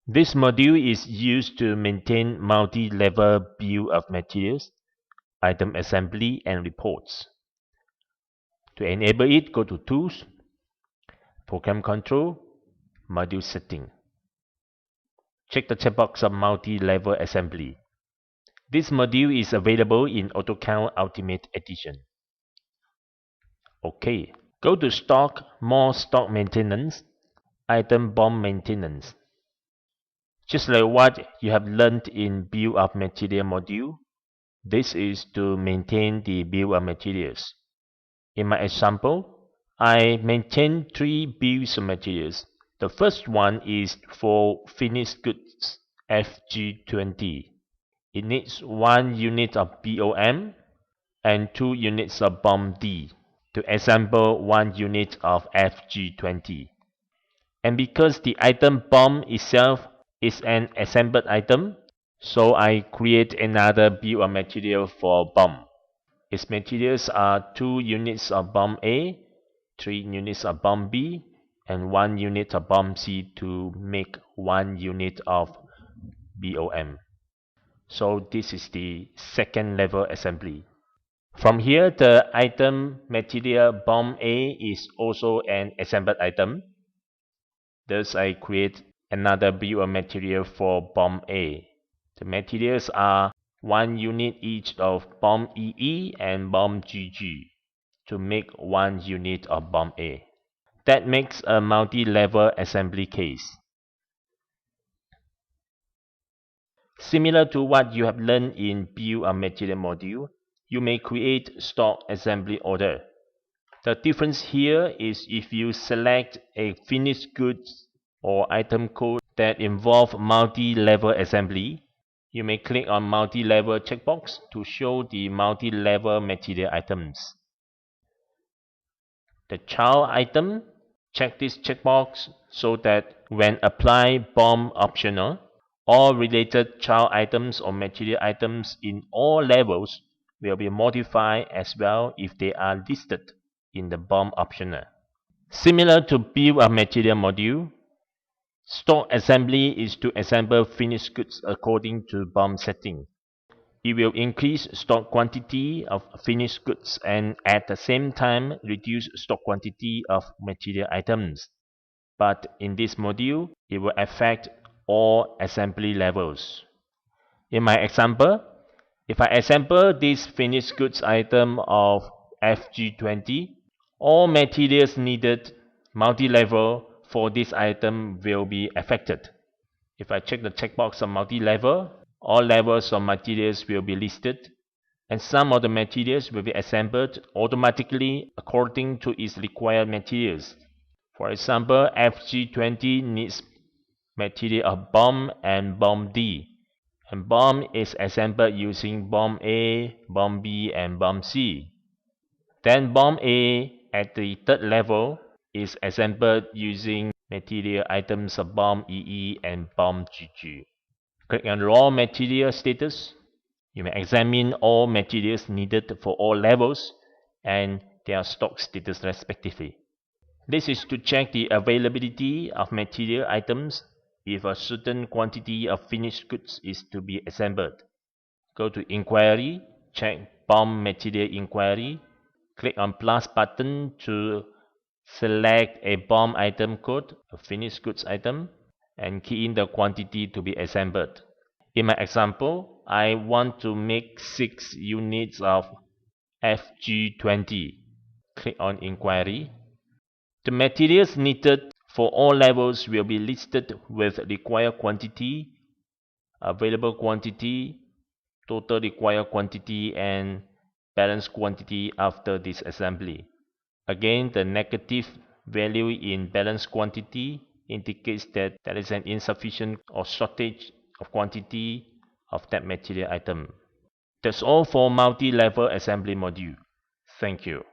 This module is used to maintain multi-level bill of materials, item assembly, and reports. To enable it, go to Tools, Program Control, Module Setting. Check the checkbox of multi-level assembly. This module is available in AutoCount Ultimate Edition. OK. Go to Stock, More Stock Maintenance, Item Bomb Maintenance. Just like what you have learned in Bill of Material module, this is to maintain the bill of materials. In my example, I maintain 3 bills of materials. The first one is for finished goods FG20. It needs 1 unit of BOM and 2 units of BOM D to assemble 1 unit of FG20. And because the item BOM itself is an assembled item, so I create another bill of material for BOM. Its materials are 2 units of BOM A, 3 units of BOM B, and 1 unit of BOM C to make 1 unit of BOM. So this is the second level assembly. From here, the item material BOM A is also an assembled item. Thus, I create another bill of material for BOM A. The materials are 1 unit each of BOM EE and BOM GG to make 1 unit of BOM A. That makes a multi-level assembly case. Similar to what you have learned in Bill of Material module, you may create stock assembly order. The difference here is if you select a finished goods or item code that involve multi-level assembly, you may click on multi-level checkbox to show the multi-level material items. The child item, check this checkbox so that when apply BOM optional, all related child items or material items in all levels will be modified as well if they are listed in the BOM optional. Similar to Bill of Material module, stock assembly is to assemble finished goods according to BOM setting. It will increase stock quantity of finished goods and at the same time reduce stock quantity of material items. But in this module, it will affect all assembly levels. In my example, if I assemble this finished goods item of FG20, all materials needed multi-level for this item will be affected. If I check the checkbox of multi-level, all levels of materials will be listed, and some of the materials will be assembled automatically according to its required materials. For example, FG20 needs material of BOM and BOM D, and BOM is assembled using BOM A, BOM B, and BOM C. Then BOM A at the third level is assembled using material items of BOM EE and BOM GG. Click on Raw Material Status. You may examine all materials needed for all levels and their stock status respectively. This is to check the availability of material items if a certain quantity of finished goods is to be assembled. Go to Inquiry, check BOM Material Inquiry, click on plus button to select a BOM item code, a finished goods item, and key in the quantity to be assembled. In my example, I want to make 6 units of FG20. Click on Inquiry. The materials needed for all levels will be listed with required quantity, available quantity, total required quantity, and balance quantity after this assembly. Again, the negative value in balance quantity indicates that there is an insufficient or shortage of quantity of that material item. That's all for multi-level assembly module. Thank you.